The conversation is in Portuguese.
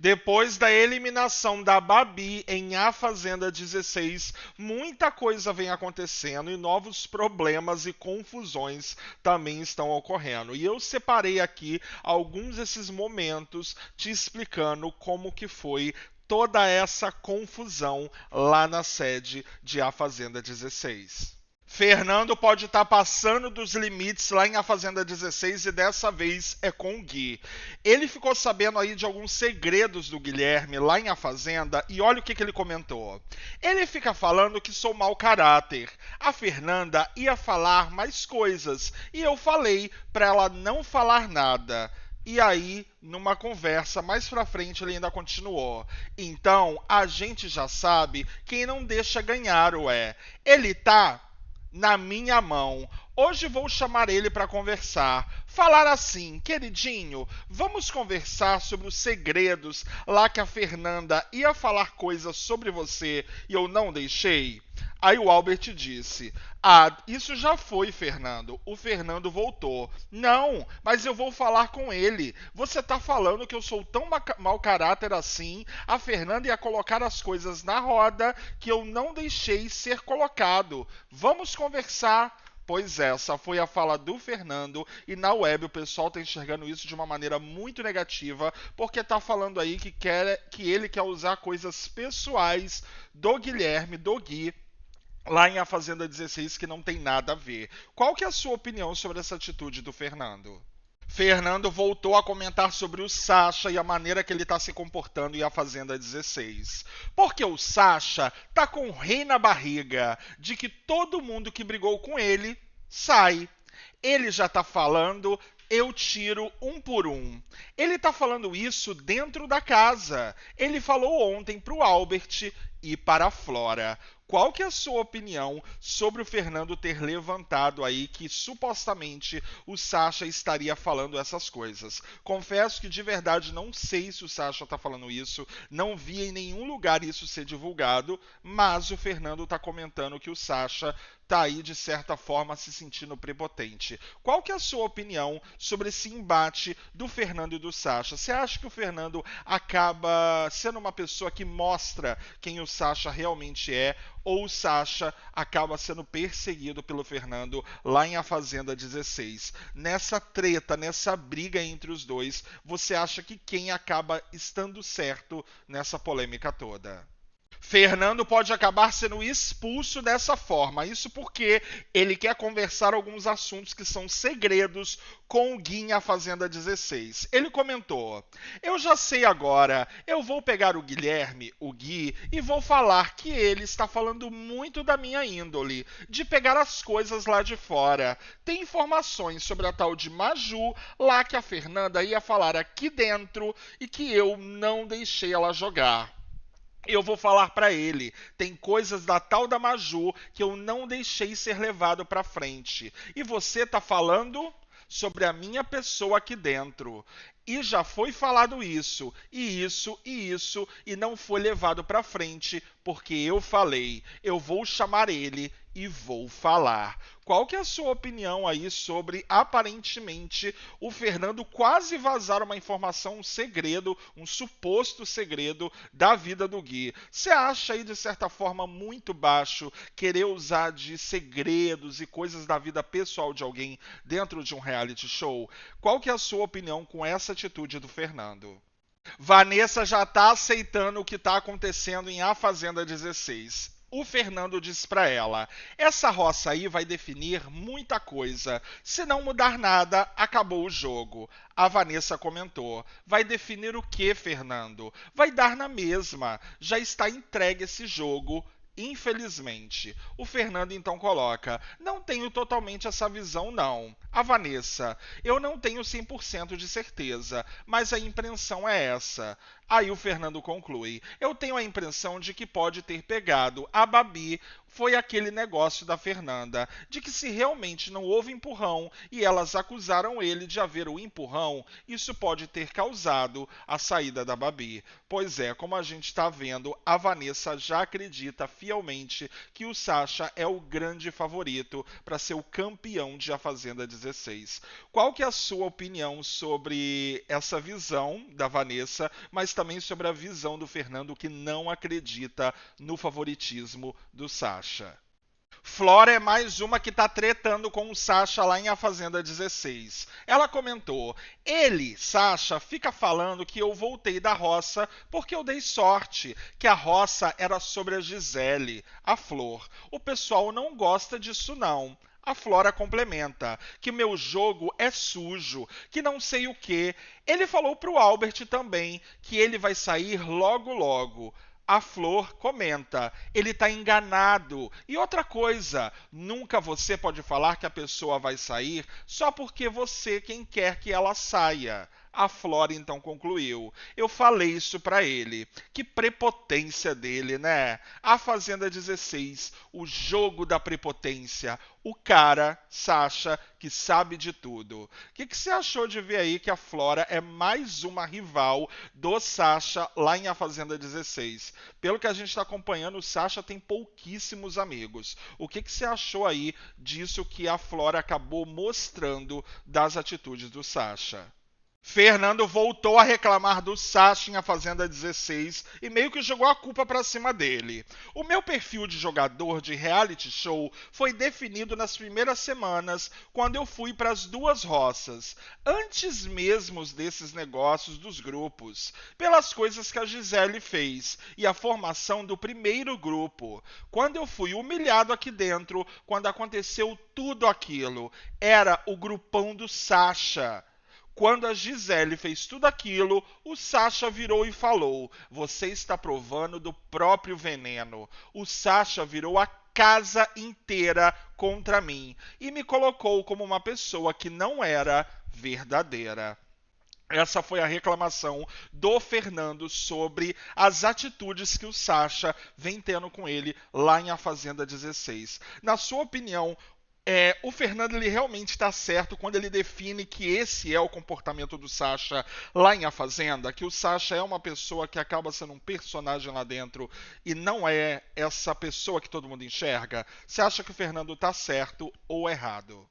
Depois da eliminação da Babi em A Fazenda 16, muita coisa vem acontecendo e novos problemas e confusões também estão ocorrendo. E eu separei aqui alguns desses momentos te explicando como que foi toda essa confusão lá na sede de A Fazenda 16. Fernando pode estar passando dos limites lá em A Fazenda 16 e dessa vez é com o Gui. Ele ficou sabendo aí de alguns segredos do Guilherme lá em A Fazenda e olha o que ele comentou. Ele fica falando que sou mau caráter. A Fernanda ia falar mais coisas e eu falei para ela não falar nada. E aí, numa conversa mais pra frente, ele ainda continuou. Então, a gente já sabe quem não deixa ganhar, ué. Ele tá na minha mão. Hoje vou chamar ele para conversar. Falar assim, queridinho, vamos conversar sobre os segredos lá que a Fernanda ia falar coisas sobre você e eu não deixei? Aí o Albert disse: Ah, isso já foi, Fernando. O Fernando voltou. Não, mas eu vou falar com ele. Você tá falando que eu sou tão mau caráter assim? A Fernanda ia colocar as coisas na roda que eu não deixei ser colocado. Vamos conversar. Pois é, essa foi a fala do Fernando e na web o pessoal está enxergando isso de uma maneira muito negativa, porque está falando aí que ele quer usar coisas pessoais do Guilherme, do Gui, lá em A Fazenda 16 que não tem nada a ver. Qual que é a sua opinião sobre essa atitude do Fernando? Fernando voltou a comentar sobre o Sasha e a maneira que ele está se comportando em A Fazenda 16. Porque o Sasha tá com o rei na barriga de que todo mundo que brigou com ele sai. Ele já tá falando, eu tiro um por um. Ele tá falando isso dentro da casa. Ele falou ontem pro Albert e para a Flora. Qual que é a sua opinião sobre o Fernando ter levantado aí que supostamente o Sasha estaria falando essas coisas? Confesso que de verdade não sei se o Sasha está falando isso, não vi em nenhum lugar isso ser divulgado, mas o Fernando está comentando que o Sasha tá aí de certa forma se sentindo prepotente. Qual que é a sua opinião sobre esse embate do Fernando e do Sasha? Você acha que o Fernando acaba sendo uma pessoa que mostra quem o Sasha realmente é, ou o Sasha acaba sendo perseguido pelo Fernando lá em A Fazenda 16? Nessa treta, nessa briga entre os dois, você acha que quem acaba estando certo nessa polêmica toda? Fernando pode acabar sendo expulso dessa forma. Isso porque ele quer conversar alguns assuntos que são segredos com o Gui em A Fazenda 16. Ele comentou: Eu já sei agora, eu vou pegar o Guilherme, o Gui, e vou falar que ele está falando muito da minha índole, de pegar as coisas lá de fora. Tem informações sobre a tal de Maju, lá que a Fernanda ia falar aqui dentro e que eu não deixei ela jogar. Eu vou falar pra ele. Tem coisas da tal da Maju que eu não deixei ser levado pra frente. E você tá falando sobre a minha pessoa aqui dentro. E já foi falado isso, e não foi levado pra frente, porque eu falei, eu vou chamar ele e vou falar. Qual que é a sua opinião aí sobre, aparentemente, o Fernando quase vazar uma informação, um segredo, um suposto segredo da vida do Gui? Você acha aí, de certa forma, muito baixo querer usar de segredos e coisas da vida pessoal de alguém dentro de um reality show? Qual que é a sua opinião com essa atitude do Fernando? Vanessa já tá aceitando o que tá acontecendo em A Fazenda 16. O Fernando diz pra ela: essa roça aí vai definir muita coisa. Se não mudar nada, acabou o jogo. A Vanessa comentou: vai definir o que, Fernando? Vai dar na mesma. Já está entregue esse jogo. Infelizmente. O Fernando então coloca: não tenho totalmente essa visão, não. A Vanessa: eu não tenho 100% de certeza, mas a impressão é essa. Aí o Fernando conclui: eu tenho a impressão de que pode ter pegado a Babi, foi aquele negócio da Fernanda, de que se realmente não houve empurrão e elas acusaram ele de haver o empurrão, isso pode ter causado a saída da Babi. Pois é, como a gente está vendo, a Vanessa já acredita fielmente que o Sasha é o grande favorito para ser o campeão de A Fazenda 16. Qual que é a sua opinião sobre essa visão da Vanessa, mas também sobre a visão do Fernando que não acredita no favoritismo do Sasha? Flora é mais uma que tá tretando com o Sasha lá em A Fazenda 16. Ela comentou: ele, Sasha, fica falando que eu voltei da roça porque eu dei sorte, que a roça era sobre a Gisele, a Flor. O pessoal não gosta disso não. A Flora complementa que meu jogo é sujo, que não sei o que. Ele falou pro Albert também que ele vai sair logo logo. A Flor comenta, ele tá enganado. E outra coisa, nunca você pode falar que a pessoa vai sair só porque você quem quer que ela saia. A Flora então concluiu, eu falei isso pra ele. Que prepotência dele, né? A Fazenda 16, o jogo da prepotência. O cara, Sasha, que sabe de tudo. O que você achou de ver aí que a Flora é mais uma rival do Sasha lá em A Fazenda 16? Pelo que a gente está acompanhando, o Sasha tem pouquíssimos amigos. O que você achou aí disso que a Flora acabou mostrando das atitudes do Sasha? Fernando voltou a reclamar do Sasha em A Fazenda 16 e meio que jogou a culpa pra cima dele. O meu perfil de jogador de reality show foi definido nas primeiras semanas, quando eu fui para as duas roças, antes mesmo desses negócios dos grupos, pelas coisas que a Gisele fez e a formação do primeiro grupo. Quando eu fui humilhado aqui dentro, quando aconteceu tudo aquilo, era o grupão do Sasha. Quando a Gisele fez tudo aquilo, o Sasha virou e falou: você está provando do próprio veneno. O Sasha virou a casa inteira contra mim e me colocou como uma pessoa que não era verdadeira. Essa foi a reclamação do Fernando sobre as atitudes que o Sasha vem tendo com ele lá em A Fazenda 16. Na sua opinião, o Fernando ele realmente está certo quando ele define que esse é o comportamento do Sasha lá em A Fazenda, que o Sasha é uma pessoa que acaba sendo um personagem lá dentro e não é essa pessoa que todo mundo enxerga? Você acha que o Fernando está certo ou errado?